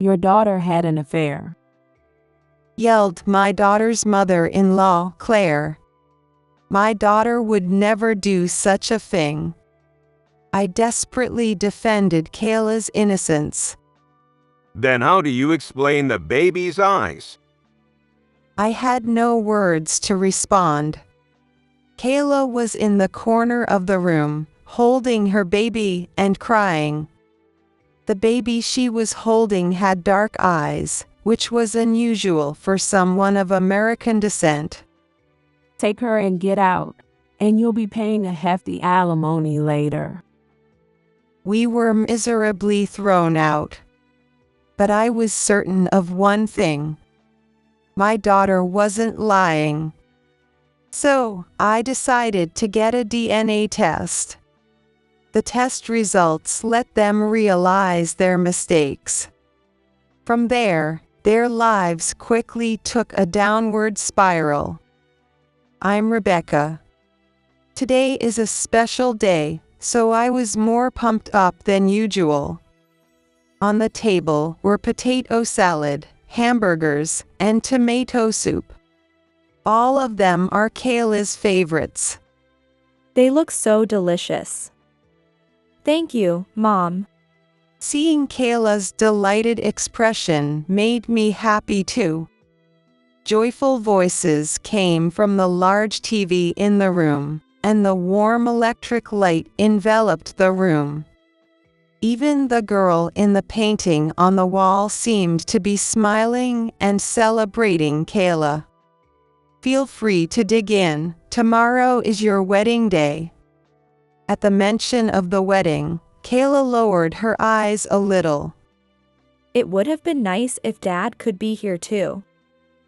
Your daughter had an affair. Yelled my daughter's mother-in-law, Claire. My daughter would never do such a thing. I desperately defended Kayla's innocence. Then how do you explain the baby's eyes? I had no words to respond. Kayla was in the corner of the room, holding her baby and crying. The baby she was holding had dark eyes, which was unusual for someone of American descent. Take her and get out, and you'll be paying a hefty alimony later. We were miserably thrown out. But I was certain of one thing. My daughter wasn't lying. So, I decided to get a DNA test. The test results let them realize their mistakes. From there, their lives quickly took a downward spiral. I'm Rebecca. Today is a special day, so I was more pumped up than usual. On the table were potato salad, hamburgers, and tomato soup. All of them are Kayla's favorites. They look so delicious. Thank you, Mom. Seeing Kayla's delighted expression made me happy too. Joyful voices came from the large TV in the room, and the warm electric light enveloped the room. Even the girl in the painting on the wall seemed to be smiling and celebrating Kayla. Feel free to dig in. Tomorrow is your wedding day. At the mention of the wedding, Kayla lowered her eyes a little. It would have been nice if Dad could be here too.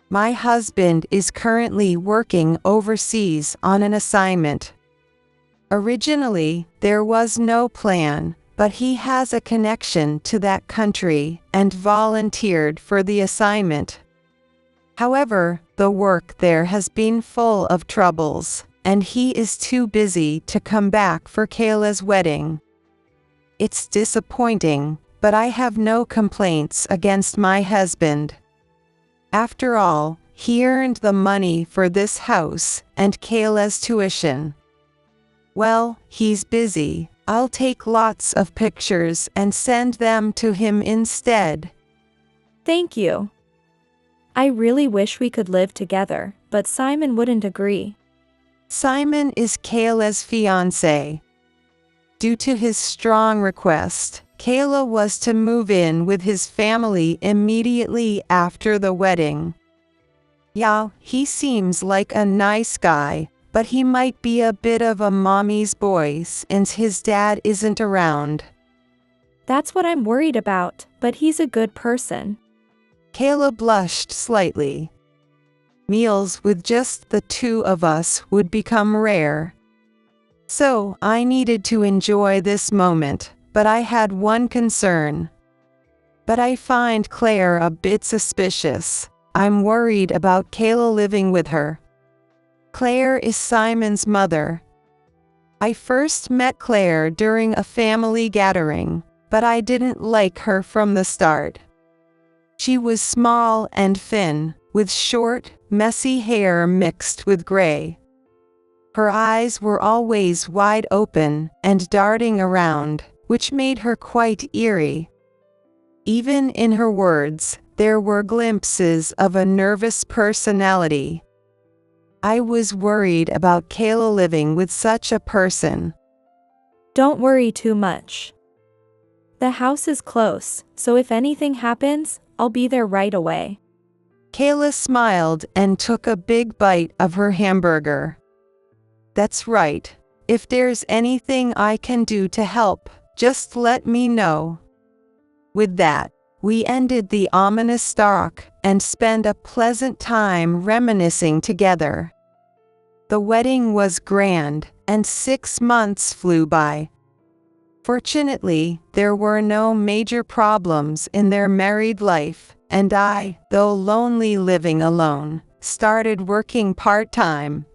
My husband is currently working overseas on an assignment. Originally, there was no plan, but he has a connection to that country and volunteered for the assignment. However, the work there has been full of troubles, and he is too busy to come back for Kayla's wedding. It's disappointing, but I have no complaints against my husband. After all, he earned the money for this house and Kayla's tuition. Well, he's busy. I'll take lots of pictures and send them to him instead. Thank you. I really wish we could live together, but Simon wouldn't agree. Simon is Kayla's fiance. Due to his strong request, Kayla was to move in with his family immediately after the wedding. Yeah, he seems like a nice guy, but he might be a bit of a mommy's boy since his dad isn't around. That's what I'm worried about, but he's a good person. Kayla blushed slightly. Meals with just the two of us would become rare. So, I needed to enjoy this moment, but I had one concern. But I find Claire a bit suspicious. I'm worried about Kayla living with her. Claire is Simon's mother. I first met Claire during a family gathering, but I didn't like her from the start. She was small and thin, with short, messy hair mixed with gray. Her eyes were always wide open and darting around, which made her quite eerie. Even in her words, there were glimpses of a nervous personality. I was worried about Kayla living with such a person. Don't worry too much. The house is close, so if anything happens, I'll be there right away. Kayla smiled and took a big bite of her hamburger. That's right. If there's anything I can do to help, just let me know. With that, we ended the ominous talk and spent a pleasant time reminiscing together. The wedding was grand, and 6 months flew by. Fortunately, there were no major problems in their married life, and I, though lonely living alone, started working part-time.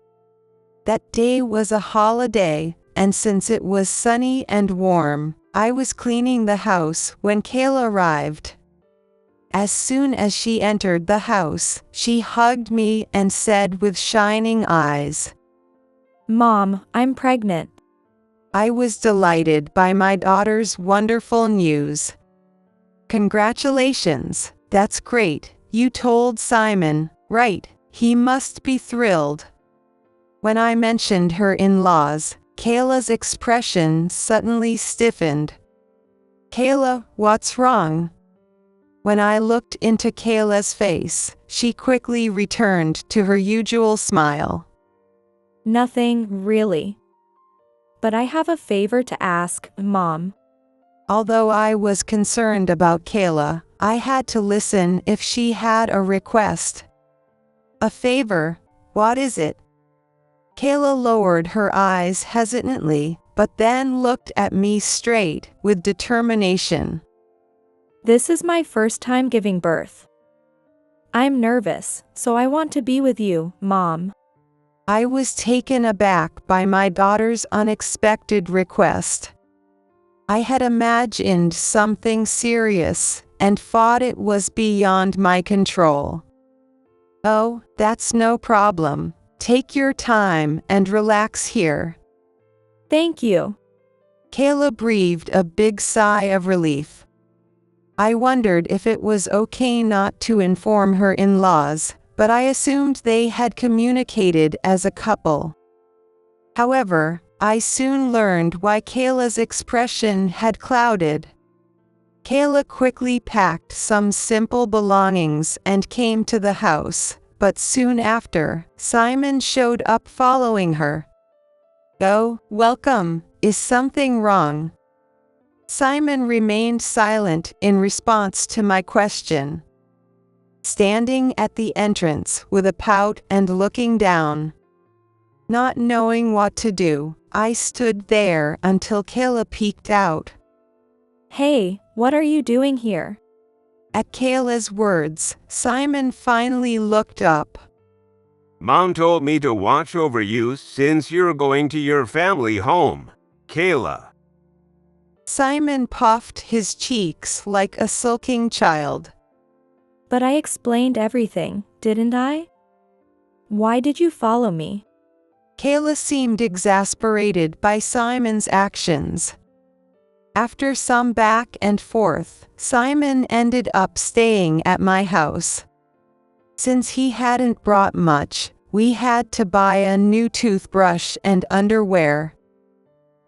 That day was a holiday, and since it was sunny and warm, I was cleaning the house when Kayla arrived. As soon as she entered the house, she hugged me and said with shining eyes, Mom, I'm pregnant. I was delighted by my daughter's wonderful news. Congratulations, that's great. You told Simon, right? He must be thrilled. When I mentioned her in-laws, Kayla's expression suddenly stiffened. Kayla, what's wrong? When I looked into Kayla's face, she quickly returned to her usual smile. Nothing, really. But I have a favor to ask, Mom. Although I was concerned about Kayla, I had to listen if she had a request. A favor? What is it? Kayla lowered her eyes hesitantly, but then looked at me straight, with determination. This is my first time giving birth. I'm nervous, so I want to be with you, Mom. I was taken aback by my daughter's unexpected request. I had imagined something serious, and thought it was beyond my control. Oh, that's no problem. Take your time and relax here. Thank you. Kayla breathed a big sigh of relief. I wondered if it was okay not to inform her in-laws, but I assumed they had communicated as a couple. However, I soon learned why Kayla's expression had clouded. Kayla quickly packed some simple belongings and came to the house, but soon after, Simon showed up following her. Oh, welcome. Is something wrong? Simon remained silent in response to my question. Standing at the entrance with a pout and looking down. Not knowing what to do, I stood there until Kayla peeked out. Hey, what are you doing here? At Kayla's words, Simon finally looked up. Mom told me to watch over you since you're going to your family home, Kayla. Simon puffed his cheeks like a sulking child. But I explained everything, didn't I? Why did you follow me? Kayla seemed exasperated by Simon's actions. After some back and forth, Simon ended up staying at my house. Since he hadn't brought much, we had to buy a new toothbrush and underwear.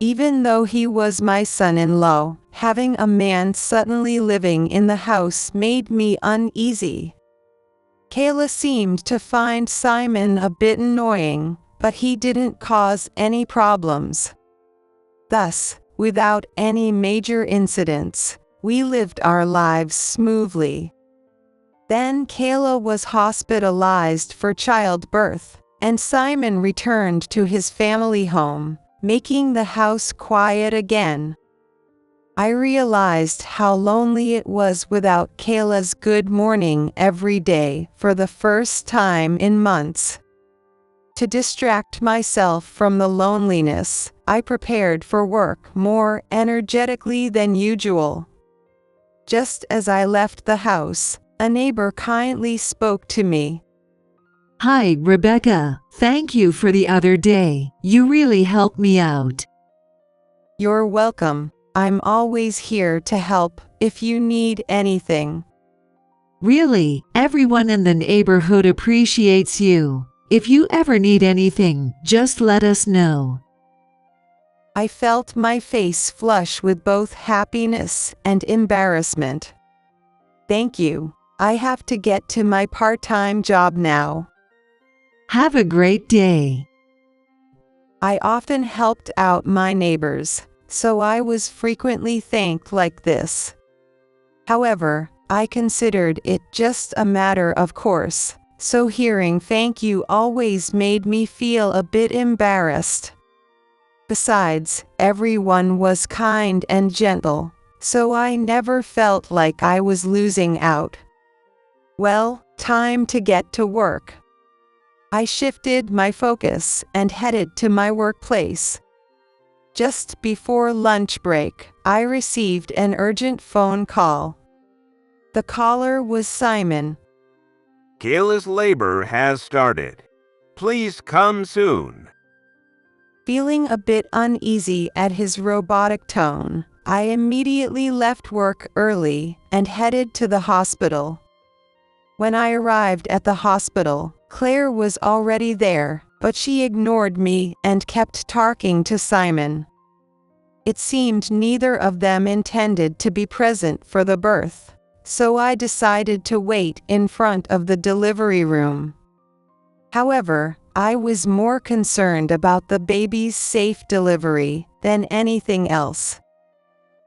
Even though he was my son-in-law, having a man suddenly living in the house made me uneasy. Kayla seemed to find Simon a bit annoying, but he didn't cause any problems. Thus, without any major incidents, we lived our lives smoothly. Then Kayla was hospitalized for childbirth, and Simon returned to his family home, making the house quiet again. I realized how lonely it was without Kayla's good morning every day for the first time in months. To distract myself from the loneliness, I prepared for work more energetically than usual. Just as I left the house, a neighbor kindly spoke to me. Hi, Rebecca. Thank you for the other day. You really helped me out. You're welcome. I'm always here to help if you need anything. Really, everyone in the neighborhood appreciates you. If you ever need anything, just let us know. I felt my face flush with both happiness and embarrassment. Thank you. I have to get to my part-time job now. Have a great day. I often helped out my neighbors, so I was frequently thanked like this. However, I considered it just a matter of course, so hearing thank you always made me feel a bit embarrassed. Besides, everyone was kind and gentle, so I never felt like I was losing out. Well, time to get to work. I shifted my focus and headed to my workplace. Just before lunch break, I received an urgent phone call. The caller was Simon. Kayla's labor has started. Please come soon. Feeling a bit uneasy at his robotic tone, I immediately left work early and headed to the hospital. When I arrived at the hospital, Claire was already there, but she ignored me and kept talking to Simon. It seemed neither of them intended to be present for the birth, so I decided to wait in front of the delivery room. However, I was more concerned about the baby's safe delivery than anything else.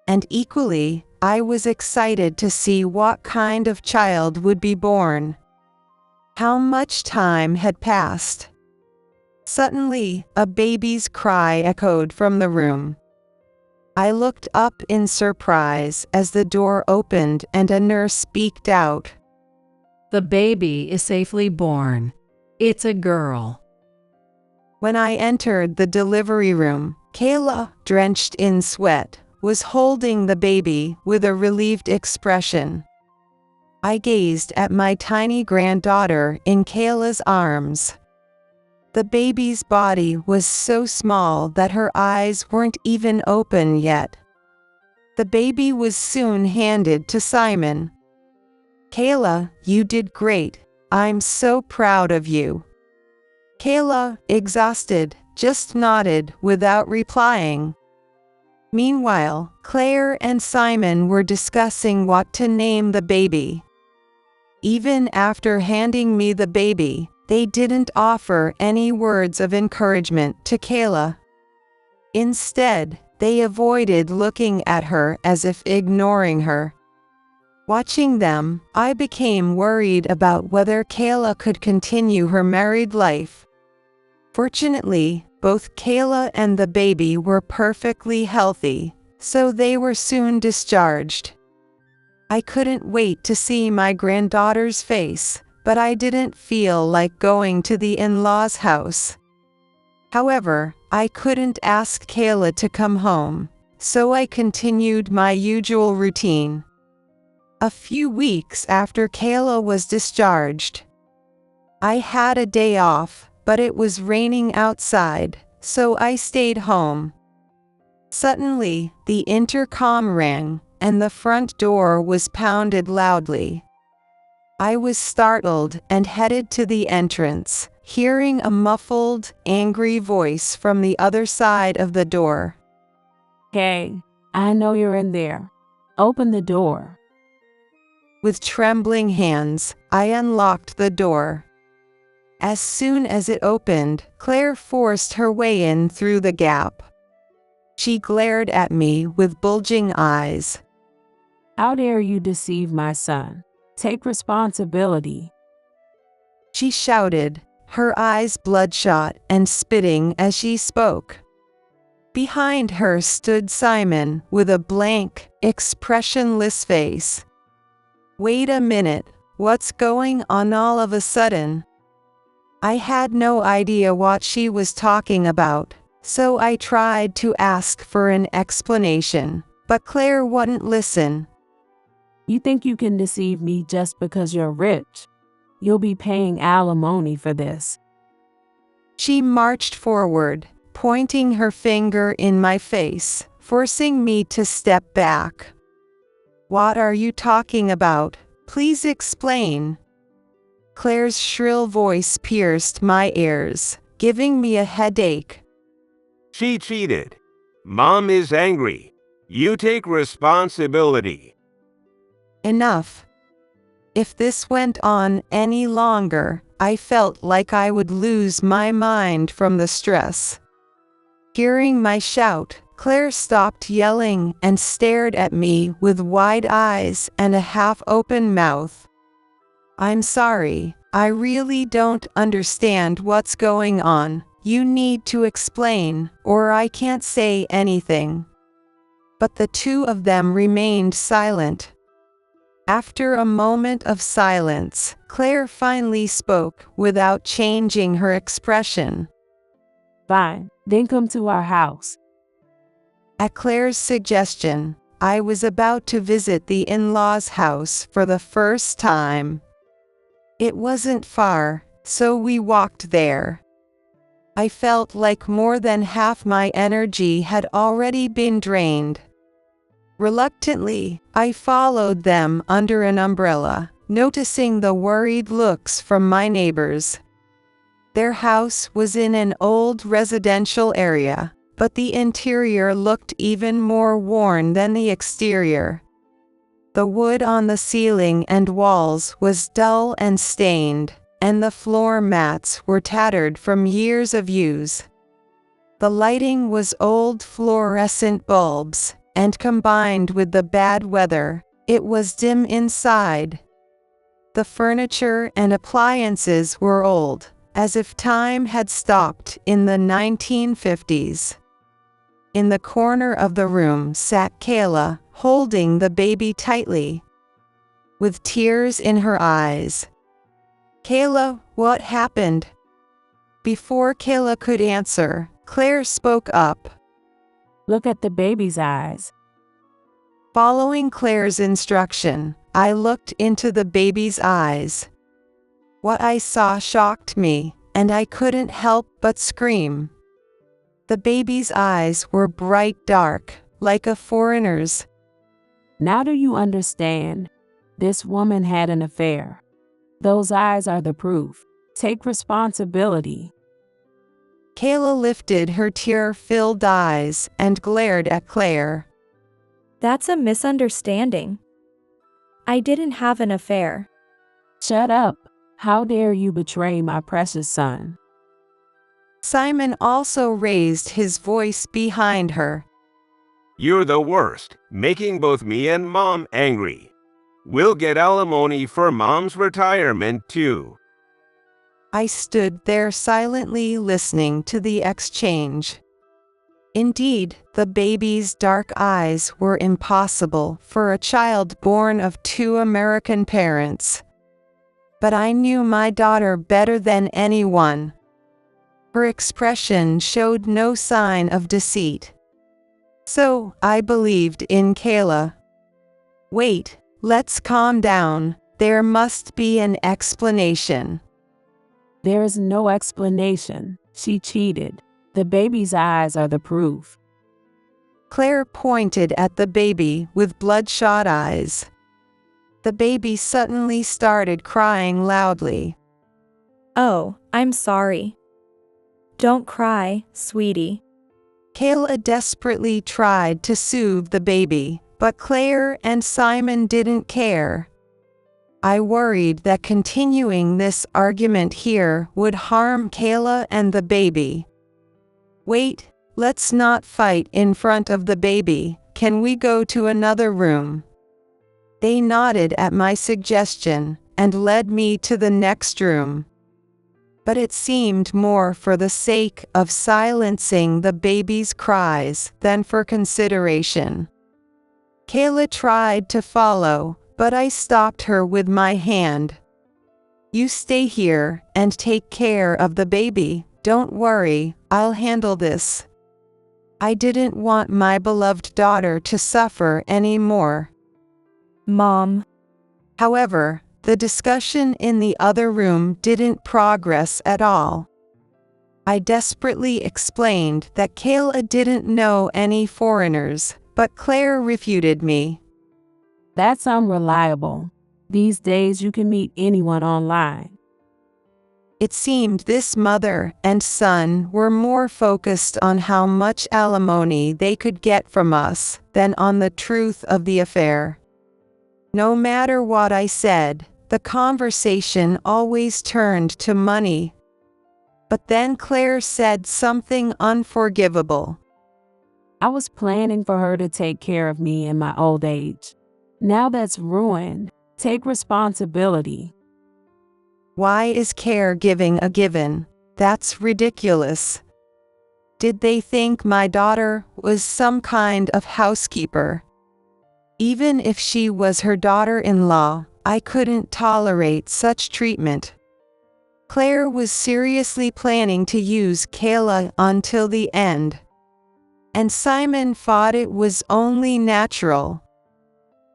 And equally, I was excited to see what kind of child would be born. How much time had passed? Suddenly, a baby's cry echoed from the room. I looked up in surprise as the door opened and a nurse speaked out. The baby is safely born. It's a girl. When I entered the delivery room, Kayla, drenched in sweat, was holding the baby with a relieved expression. I gazed at my tiny granddaughter in Kayla's arms. The baby's body was so small that her eyes weren't even open yet. The baby was soon handed to Simon. "Kayla, you did great. I'm so proud of you." Kayla, exhausted, just nodded without replying. Meanwhile, Claire and Simon were discussing what to name the baby. Even after handing me the baby, they didn't offer any words of encouragement to Kayla. Instead, they avoided looking at her as if ignoring her. Watching them, I became worried about whether Kayla could continue her married life. Fortunately, both Kayla and the baby were perfectly healthy, so they were soon discharged. I couldn't wait to see my granddaughter's face, but I didn't feel like going to the in-laws' house. However, I couldn't ask Kayla to come home, so I continued my usual routine. A few weeks after Kayla was discharged, I had a day off, but it was raining outside, so I stayed home. Suddenly, the intercom rang, and the front door was pounded loudly. I was startled and headed to the entrance, hearing a muffled, angry voice from the other side of the door. "Hey, I know you're in there. Open the door." With trembling hands, I unlocked the door. As soon as it opened, Claire forced her way in through the gap. She glared at me with bulging eyes. "How dare you deceive my son? Take responsibility." She shouted, her eyes bloodshot and spitting as she spoke. Behind her stood Simon with a blank, expressionless face. "Wait a minute, what's going on all of a sudden?" I had no idea what she was talking about, so I tried to ask for an explanation, but Claire wouldn't listen. "You think you can deceive me just because you're rich? You'll be paying alimony for this." She marched forward, pointing her finger in my face, forcing me to step back. "What are you talking about? Please explain." Claire's shrill voice pierced my ears, giving me a headache. She cheated. Mom is angry. You take responsibility. Enough. If this went on any longer, I felt like I would lose my mind from the stress. Hearing my shout, Claire stopped yelling and stared at me with wide eyes and a half-open mouth. "I'm sorry, I really don't understand what's going on. You need to explain, or I can't say anything." But the two of them remained silent. After a moment of silence, Claire finally spoke without changing her expression. "Fine, then come to our house." At Claire's suggestion, I was about to visit the in-laws' house for the first time. It wasn't far, so we walked there. I felt like more than half my energy had already been drained. Reluctantly, I followed them under an umbrella, noticing the worried looks from my neighbors. Their house was in an old residential area, but the interior looked even more worn than the exterior. The wood on the ceiling and walls was dull and stained, and the floor mats were tattered from years of use. The lighting was old fluorescent bulbs, and combined with the bad weather, it was dim inside. The furniture and appliances were old, as if time had stopped in the 1950s. In the corner of the room sat Kayla, holding the baby tightly, with tears in her eyes. "Kayla, what happened?" Before Kayla could answer, Claire spoke up. Look at the baby's eyes. Following Claire's instruction, I looked into the baby's eyes. What I saw shocked me, and I couldn't help but scream. The baby's eyes were bright dark, like a foreigner's. Now do you understand? This woman had an affair. Those eyes are the proof. Take responsibility. Kayla lifted her tear-filled eyes and glared at Claire. That's a misunderstanding. I didn't have an affair. Shut up. How dare you betray my precious son? Simon also raised his voice behind her. You're the worst, making both me and Mom angry. We'll get alimony for Mom's retirement too. I stood there silently listening to the exchange. Indeed, the baby's dark eyes were impossible for a child born of two American parents. But I knew my daughter better than anyone. Her expression showed no sign of deceit. So, I believed in Kayla. Wait, let's calm down. There must be an explanation. There is no explanation. She cheated. The baby's eyes are the proof. Claire pointed at the baby with bloodshot eyes. The baby suddenly started crying loudly. Oh, I'm sorry. Don't cry, sweetie. Kayla desperately tried to soothe the baby, but Claire and Simon didn't care. I worried that continuing this argument here would harm Kayla and the baby. Wait, let's not fight in front of the baby. Can we go to another room? They nodded at my suggestion and led me to the next room. But it seemed more for the sake of silencing the baby's cries than for consideration. Kayla tried to follow, but I stopped her with my hand. You stay here and take care of the baby. Don't worry, I'll handle this. I didn't want my beloved daughter to suffer anymore. Mom. However, the discussion in the other room didn't progress at all. I desperately explained that Kayla didn't know any foreigners, but Claire refuted me. That's unreliable. These days you can meet anyone online. It seemed this mother and son were more focused on how much alimony they could get from us than on the truth of the affair. No matter what I said, the conversation always turned to money. But then Claire said something unforgivable. I was planning for her to take care of me in my old age. Now that's ruined. Take responsibility. Why is caregiving a given? That's ridiculous. Did they think my daughter was some kind of housekeeper? Even if she was her daughter-in-law, I couldn't tolerate such treatment. Claire was seriously planning to use Kayla until the end. and Simon thought it was only natural.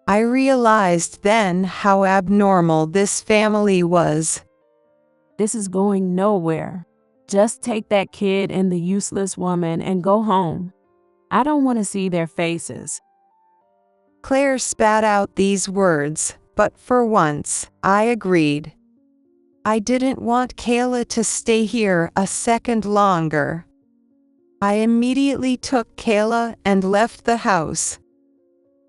I realized then how abnormal this family was. This is going nowhere. Just take that kid and the useless woman and go home. I don't want to see their faces. Claire spat out these words, but for once, I agreed. I didn't want Kayla to stay here a second longer. I immediately took Kayla and left the house.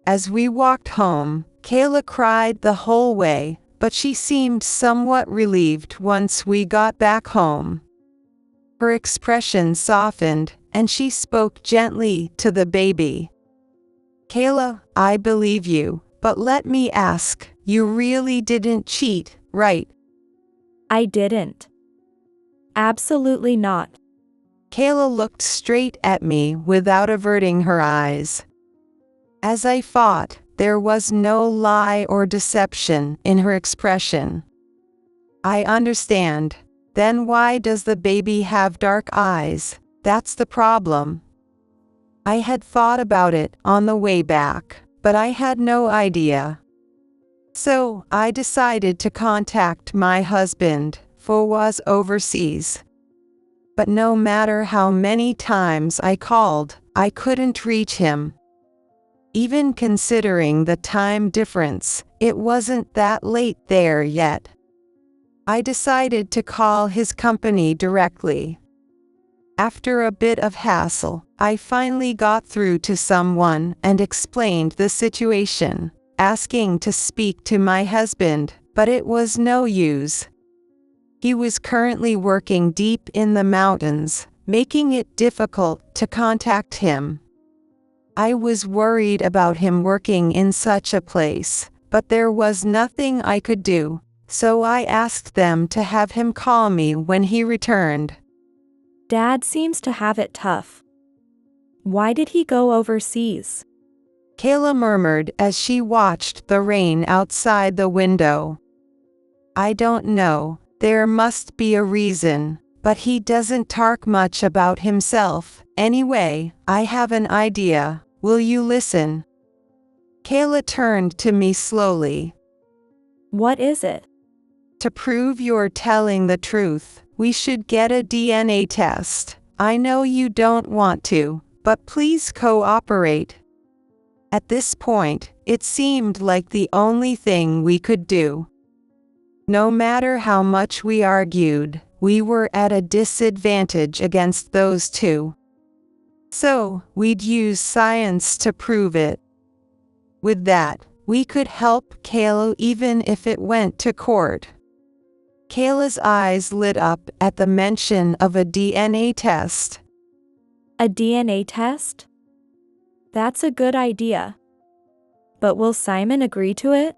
As we walked home, Kayla cried the whole way, but she seemed somewhat relieved once we got back home. Her expression softened, and she spoke gently to the baby. Kayla, I believe you, but let me ask, you really didn't cheat, right? I didn't. Absolutely not. Kayla looked straight at me without averting her eyes. As I thought, there was no lie or deception in her expression. I understand. Then why does the baby have dark eyes? That's the problem. I had thought about it on the way back, but I had no idea. So, I decided to contact my husband, who was overseas. But no matter how many times I called, I couldn't reach him. Even considering the time difference, it wasn't that late there yet. I decided to call his company directly. After a bit of hassle, I finally got through to someone and explained the situation, asking to speak to my husband, but it was no use. He was currently working deep in the mountains, making it difficult to contact him. I was worried about him working in such a place, but there was nothing I could do, so I asked them to have him call me when he returned. Dad seems to have it tough. Why did he go overseas? Kayla murmured as she watched the rain outside the window. I don't know, there must be a reason, but he doesn't talk much about himself. Anyway, I have an idea. Will you listen? Kayla turned to me slowly. What is it? To prove you're telling the truth, we should get a DNA test. I know you don't want to, but please cooperate. At this point, it seemed like the only thing we could do. No matter how much we argued, we were at a disadvantage against those two. So, we'd use science to prove it. With that, we could help Kayla even if it went to court. Kayla's eyes lit up at the mention of a DNA test. A DNA test? That's a good idea. But will Simon agree to it?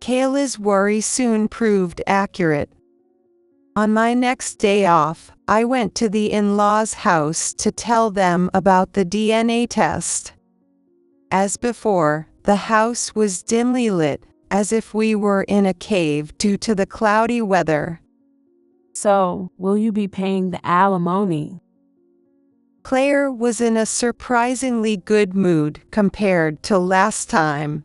Kayla's worry soon proved accurate. On my next day off, I went to the in-laws' house to tell them about the DNA test. As before, the house was dimly lit, as if we were in a cave due to the cloudy weather. So, will you be paying the alimony? Claire was in a surprisingly good mood compared to last time.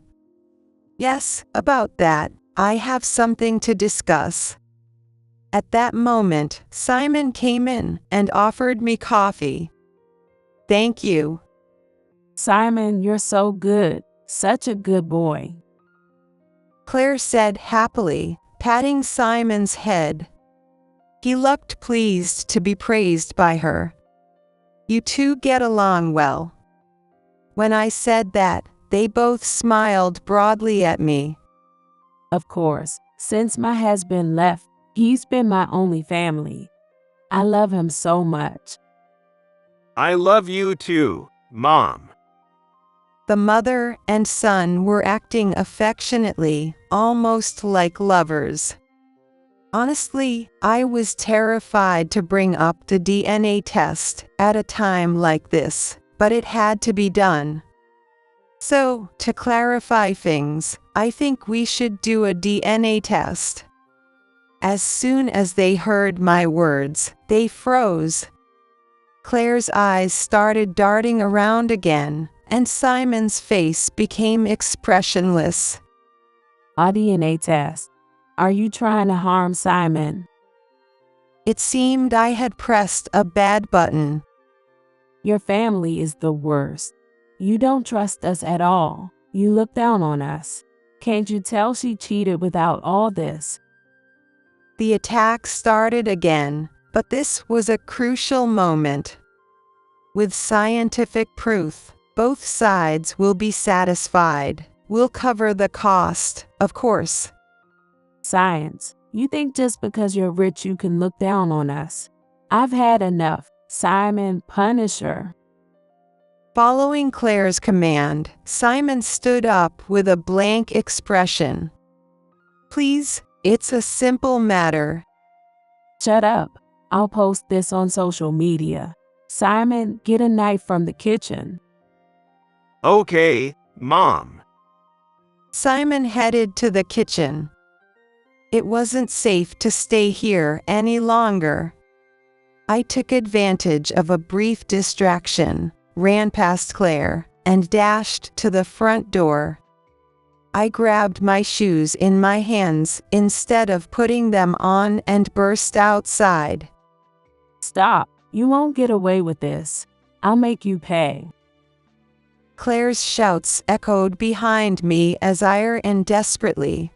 Yes, about that, I have something to discuss. At that moment, Simon came in and offered me coffee. Thank you. Simon, you're so good. Such a good boy. Claire said happily, patting Simon's head. He looked pleased to be praised by her. You two get along well. When I said that, they both smiled broadly at me. Of course, since my husband left, he's been my only family. I love him so much. I love you too, Mom. The mother and son were acting affectionately, almost like lovers. Honestly, I was terrified to bring up the DNA test at a time like this, but it had to be done. So, to clarify things, I think we should do a DNA test. As soon as they heard my words, they froze. Claire's eyes started darting around again, and Simon's face became expressionless. A DNA test. Are you trying to harm Simon? It seemed I had pressed a bad button. Your family is the worst. You don't trust us at all. You look down on us. Can't you tell she cheated without all this? The attack started again, but this was a crucial moment. With scientific proof, both sides will be satisfied. We'll cover the cost, of course. Science. You think just because you're rich you can look down on us? I've had enough. Simon, punish her. Following Claire's command, Simon stood up with a blank expression. Please, it's a simple matter. Shut up. I'll post this on social media. Simon, get a knife from the kitchen. Okay, Mom. Simon headed to the kitchen. It wasn't safe to stay here any longer. I took advantage of a brief distraction, ran past Claire, and dashed to the front door. I grabbed my shoes in my hands instead of putting them on and burst outside. Stop. You won't get away with this. I'll make you pay. Claire's shouts echoed behind me as I ran desperately.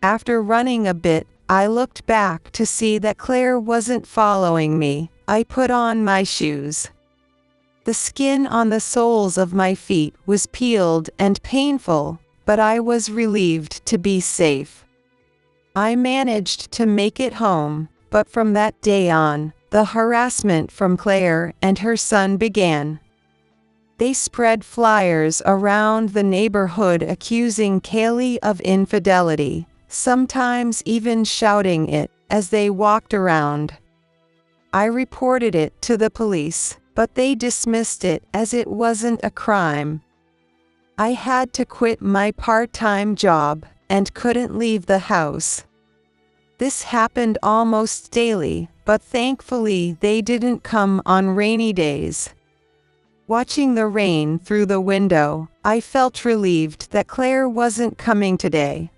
After running a bit, I looked back to see that Claire wasn't following me. I put on my shoes. The skin on the soles of my feet was peeled and painful, but I was relieved to be safe. I managed to make it home, but from that day on, the harassment from Claire and her son began. They spread flyers around the neighborhood accusing Kayla of infidelity, sometimes even shouting it as they walked around. I reported it to the police, but they dismissed it as it wasn't a crime. I had to quit my part-time job and couldn't leave the house. This happened almost daily, but thankfully they didn't come on rainy days. Watching the rain through the window, I felt relieved that Claire wasn't coming today.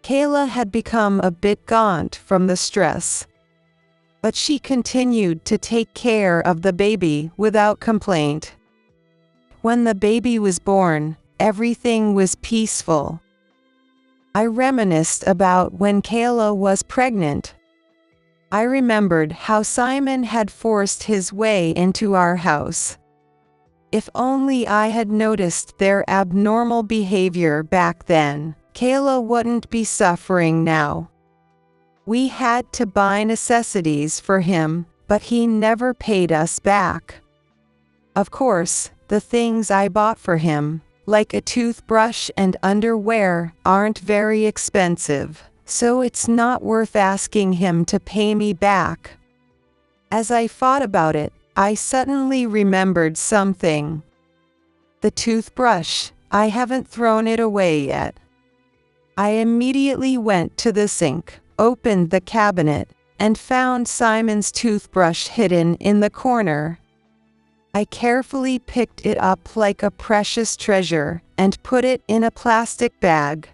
Kayla had become a bit gaunt from the stress, but she continued to take care of the baby without complaint. When the baby was born, everything was peaceful. I reminisced about when Kayla was pregnant. I remembered how Simon had forced his way into our house. If only I had noticed their abnormal behavior back then, Kayla wouldn't be suffering now. We had to buy necessities for him, but he never paid us back. Of course, the things I bought for him, like a toothbrush and underwear, aren't very expensive, so it's not worth asking him to pay me back. As I thought about it, I suddenly remembered something. The toothbrush, I haven't thrown it away yet. I immediately went to the sink, opened the cabinet, and found Simon's toothbrush hidden in the corner. I carefully picked it up like a precious treasure and put it in a plastic bag.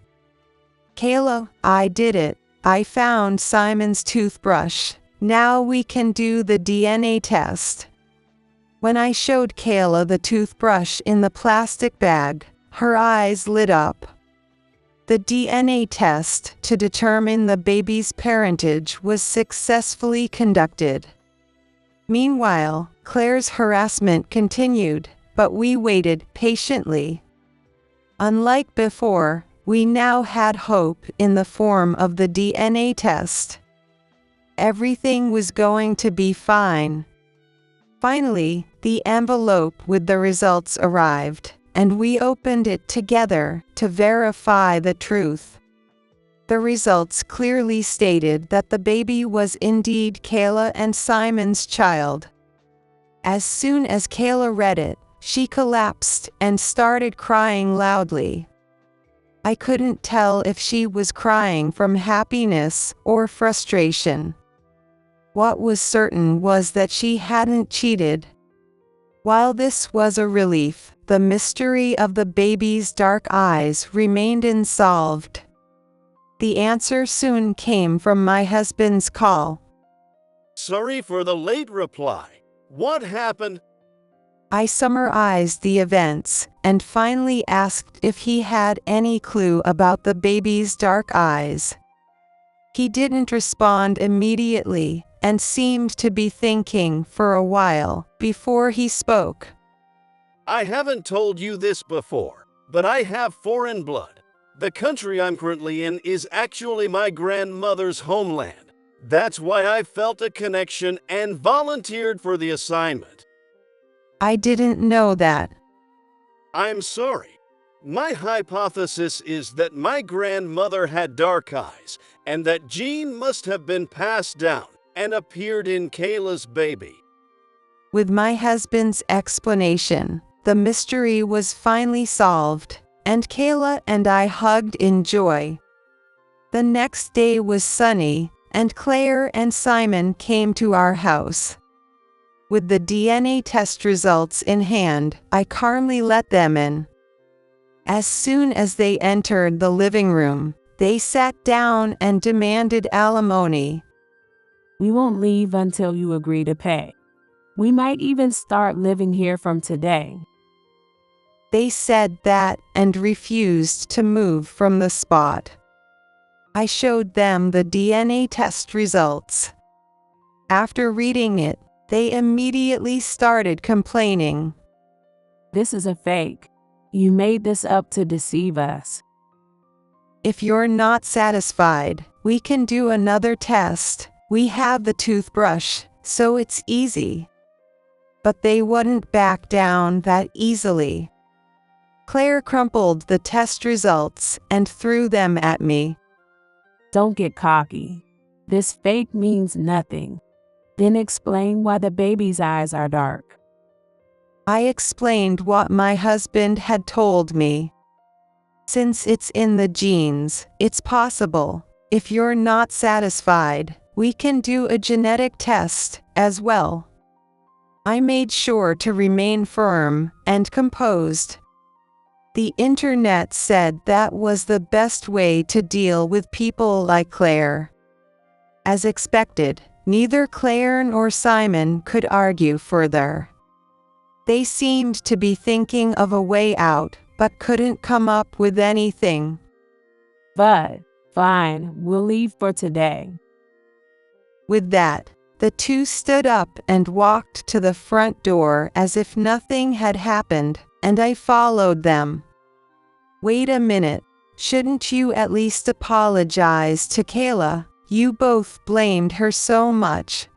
Kayla, I did it. I found Simon's toothbrush. Now we can do the DNA test. When I showed Kayla the toothbrush in the plastic bag, her eyes lit up. The DNA test to determine the baby's parentage was successfully conducted. Meanwhile, Claire's harassment continued, but we waited patiently. Unlike before, we now had hope in the form of the DNA test. Everything was going to be fine. Finally, the envelope with the results arrived, and we opened it together to verify the truth. The results clearly stated that the baby was indeed Kayla and Simon's child. As soon as Kayla read it, she collapsed and started crying loudly. I couldn't tell if she was crying from happiness or frustration. What was certain was that she hadn't cheated. While this was a relief, the mystery of the baby's dark eyes remained unsolved. The answer soon came from my husband's call. Sorry for the late reply. What happened? I summarized the events and finally asked if he had any clue about the baby's dark eyes. He didn't respond immediately and seemed to be thinking for a while before he spoke. I haven't told you this before, but I have foreign blood. The country I'm currently in is actually my grandmother's homeland. That's why I felt a connection and volunteered for the assignment. I didn't know that. I'm sorry. My hypothesis is that my grandmother had dark eyes, and that gene must have been passed down and appeared in Kayla's baby. With my husband's explanation, the mystery was finally solved, and Kayla and I hugged in joy. The next day was sunny, and Claire and Simon came to our house. With the DNA test results in hand, I calmly let them in. As soon as they entered the living room, they sat down and demanded alimony. We won't leave until you agree to pay. We might even start living here from today. They said that and refused to move from the spot. I showed them the DNA test results. After reading it, they immediately started complaining. This is a fake. You made this up to deceive us. If you're not satisfied, we can do another test. We have the toothbrush, so it's easy. But they wouldn't back down that easily. Claire crumpled the test results and threw them at me. Don't get cocky. This fake means nothing. Then explain why the baby's eyes are dark. I explained what my husband had told me. Since it's in the genes, it's possible. If you're not satisfied, we can do a genetic test as well. I made sure to remain firm and composed. The internet said that was the best way to deal with people like Claire. As expected, neither Claire nor Simon could argue further. They seemed to be thinking of a way out, but couldn't come up with anything. But, fine, we'll leave for today. With that, the two stood up and walked to the front door as if nothing had happened, and I followed them. Wait a minute, shouldn't you at least apologize to Kayla? You both blamed her so much.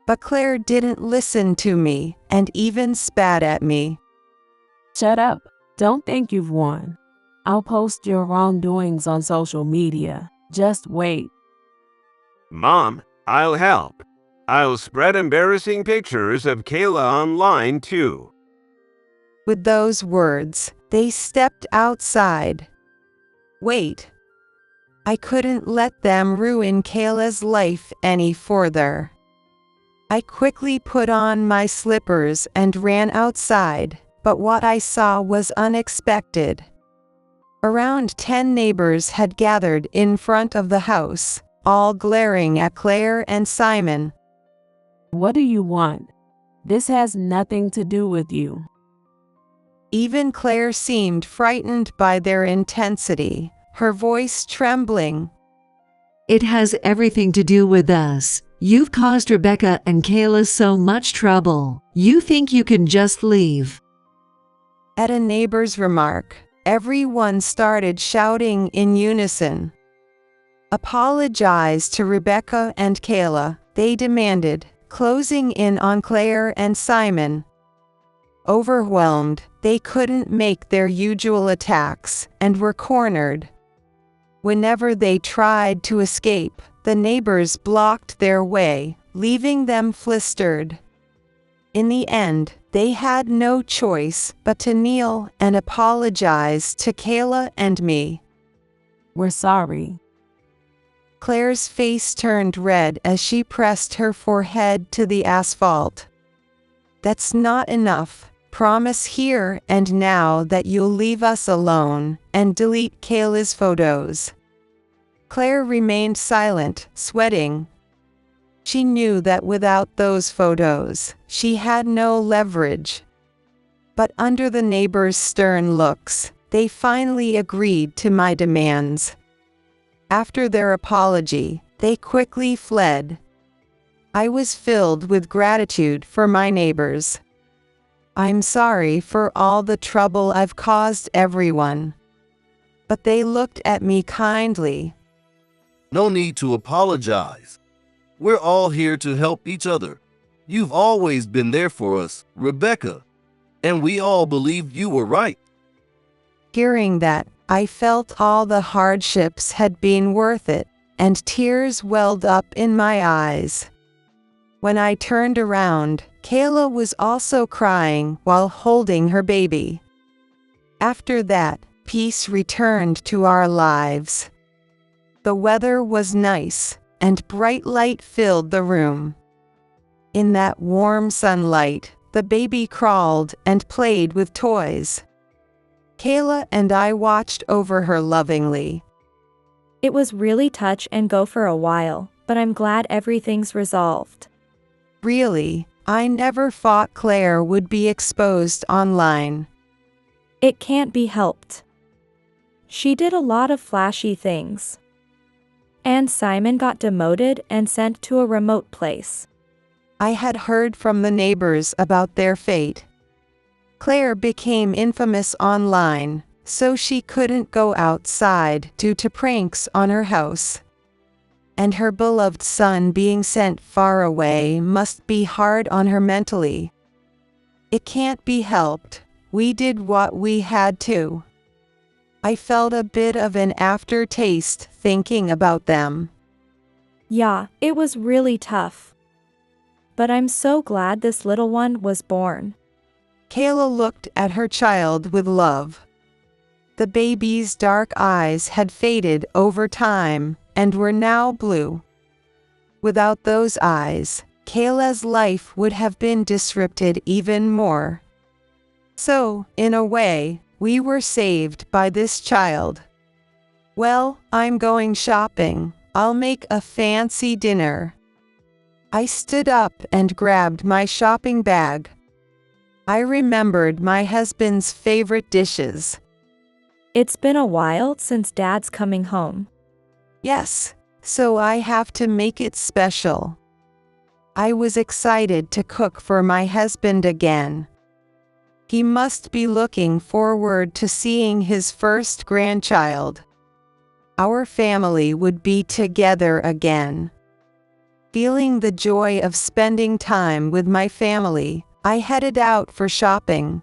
But Claire didn't listen to me and even spat at me. Shut up. Don't think you've won. I'll post your wrongdoings on social media. Just wait. Mom, I'll help. I'll spread embarrassing pictures of Kayla online too. With those words, they stepped outside. Wait. I couldn't let them ruin Kayla's life any further. I quickly put on my slippers and ran outside, but what I saw was unexpected. Around 10 neighbors had gathered in front of the house, all glaring at Claire and Simon. What do you want? This has nothing to do with you. Even Claire seemed frightened by their intensity, her voice trembling. It has everything to do with us. You've caused Rebecca and Kayla so much trouble. You think you can just leave. At a neighbor's remark, everyone started shouting in unison. Apologize to Rebecca and Kayla, they demanded, closing in on Claire and Simon. Overwhelmed, they couldn't make their usual attacks and were cornered. Whenever they tried to escape, the neighbors blocked their way, leaving them flustered. In the end, they had no choice but to kneel and apologize to Kayla and me. We're sorry. Claire's face turned red as she pressed her forehead to the asphalt. That's not enough. Promise here and now that you'll leave us alone and delete Kayla's photos. Claire remained silent, sweating. She knew that without those photos, she had no leverage. But under the neighbors' stern looks, they finally agreed to my demands. After their apology, they quickly fled. I was filled with gratitude for my neighbors. I'm sorry for all the trouble I've caused everyone. But they looked at me kindly. No need to apologize. We're all here to help each other. You've always been there for us, Rebecca. And we all believed you were right. Hearing that, I felt all the hardships had been worth it, and tears welled up in my eyes. When I turned around, Kayla was also crying while holding her baby. After that, peace returned to our lives. The weather was nice, and bright light filled the room. In that warm sunlight, the baby crawled and played with toys. Kayla and I watched over her lovingly. It was really touch and go for a while, but I'm glad everything's resolved. Really, I never thought Claire would be exposed online. It can't be helped. She did a lot of flashy things. And Simon got demoted and sent to a remote place. I had heard from the neighbors about their fate. Claire became infamous online, so she couldn't go outside due to pranks on her house. And her beloved son being sent far away must be hard on her mentally. It can't be helped. We did what we had to. I felt a bit of an aftertaste thinking about them. Yeah, it was really tough. But I'm so glad this little one was born. Kayla looked at her child with love. The baby's dark eyes had faded over time and were now blue. Without those eyes, Kayla's life would have been disrupted even more. So, in a way, we were saved by this child. Well, I'm going shopping. I'll make a fancy dinner. I stood up and grabbed my shopping bag. I remembered my husband's favorite dishes. It's been a while since Dad's coming home. Yes, so I have to make it special. I was excited to cook for my husband again. He must be looking forward to seeing his first grandchild. Our family would be together again. Feeling the joy of spending time with my family, I headed out for shopping.